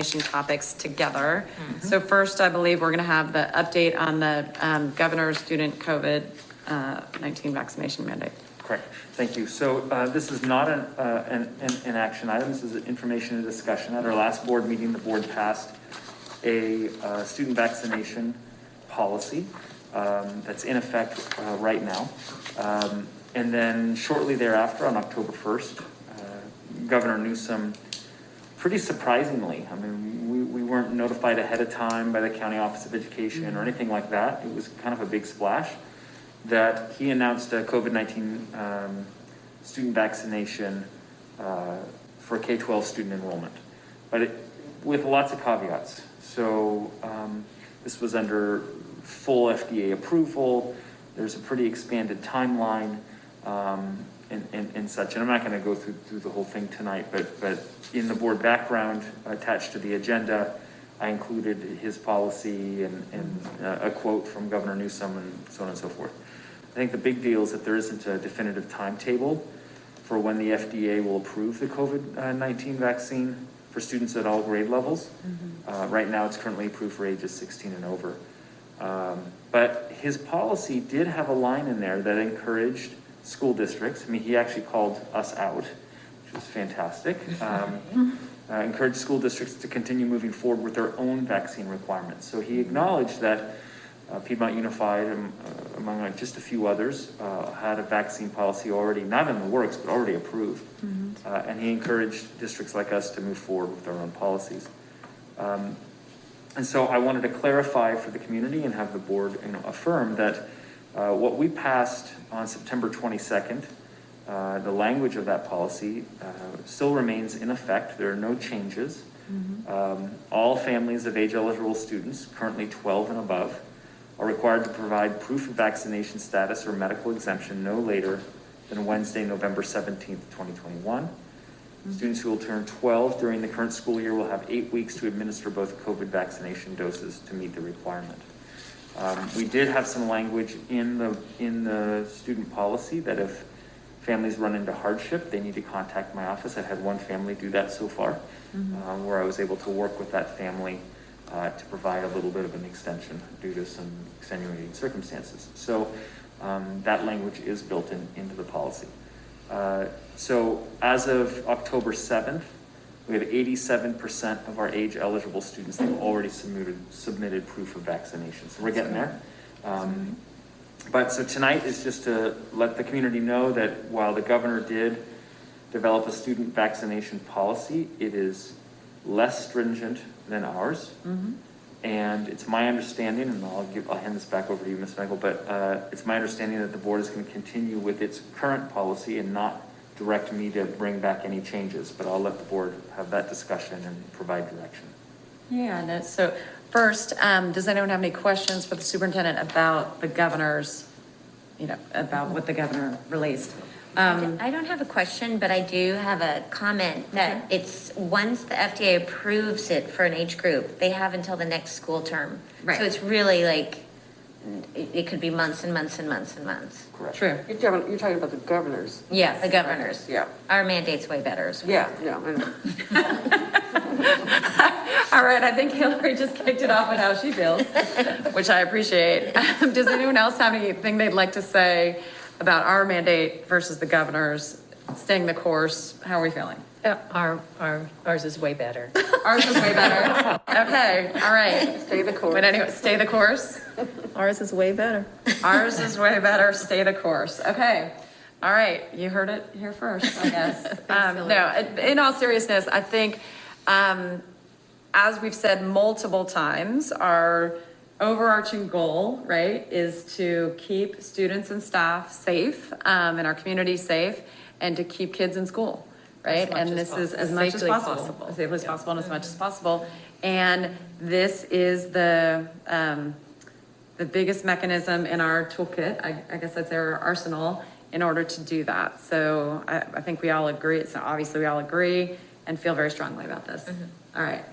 topics together. So first, I believe we're going to have the update on the governor's student COVID-19 vaccination mandate. Correct. Thank you. So this is not an action item. This is information and discussion. At our last board meeting, the board passed a student vaccination policy that's in effect right now. And then shortly thereafter, on October 1st, Governor Newsom, pretty surprisingly, I mean, we weren't notified ahead of time by the County Office of Education or anything like that. It was kind of a big splash that he announced a COVID-19 student vaccination for K-12 student enrollment, but with lots of caveats. So this was under full FDA approval. There's a pretty expanded timeline and such. And I'm not going to go through the whole thing tonight, but in the board background attached to the agenda, I included his policy and a quote from Governor Newsom and so on and so forth. I think the big deal is that there isn't a definitive timetable for when the FDA will approve the COVID-19 vaccine for students at all grade levels. Right now, it's currently approved for ages 16 and over. But his policy did have a line in there that encouraged school districts. I mean, he actually called us out, which was fantastic. Encouraged school districts to continue moving forward with their own vaccine requirements. So he acknowledged that Piedmont Unified, among just a few others, had a vaccine policy already, not in the works, but already approved. And he encouraged districts like us to move forward with our own policies. And so I wanted to clarify for the community and have the board affirm that what we passed on September 22nd, the language of that policy still remains in effect. There are no changes. All families of age-eligible students, currently 12 and above, are required to provide proof of vaccination status or medical exemption no later than Wednesday, November 17th, 2021. Students who will turn 12 during the current school year will have 8 weeks to administer both COVID vaccination doses to meet the requirement. We did have some language in the student policy that if families run into hardship, they need to contact my office. I've had one family do that so far, where I was able to work with that family to provide a little bit of an extension due to some extenuating circumstances. So that language is built into the policy. So as of October 7th, we have 87% of our age-eligible students that have already submitted proof of vaccination. So we're getting there. But so tonight is just to let the community know that while the governor did develop a student vaccination policy, it is less stringent than ours. And it's my understanding, and I'll hand this back over to you, Ms. Megel, but it's my understanding that the board is going to continue with its current policy and not direct me to bring back any changes, but I'll let the board have that discussion and provide direction. Yeah, no, so first, does anyone have any questions for the superintendent about the governor's, about what the governor released? I don't have a question, but I do have a comment that it's once the FDA approves it for an age group, they have until the next school term. Right. So it's really like, it could be months and months and months and months. Correct. True. You're talking about the governors. Yeah, the governors. Yeah. Our mandate's way better as well. Yeah, I know. All right, I think Hillary just kicked it off with how she feels, which I appreciate. Does anyone else have anything they'd like to say about our mandate versus the governor's, staying the course? How are we feeling? Ours is way better. Ours is way better. Okay, all right. Stay the course. But anyway, stay the course. Ours is way better. Ours is way better. Stay the course. Okay. All right. You heard it here first, I guess. No, in all seriousness, I think, as we've said multiple times, our overarching goal, right, is to keep students and staff safe, and our community safe, and to keep kids in school, right? And this is as much as possible, as safely as possible and as much as possible. And this is the biggest mechanism in our toolkit, I guess I'd say our arsenal, in order to do that. So I think we all agree, so obviously we all agree and feel very strongly about this. All right.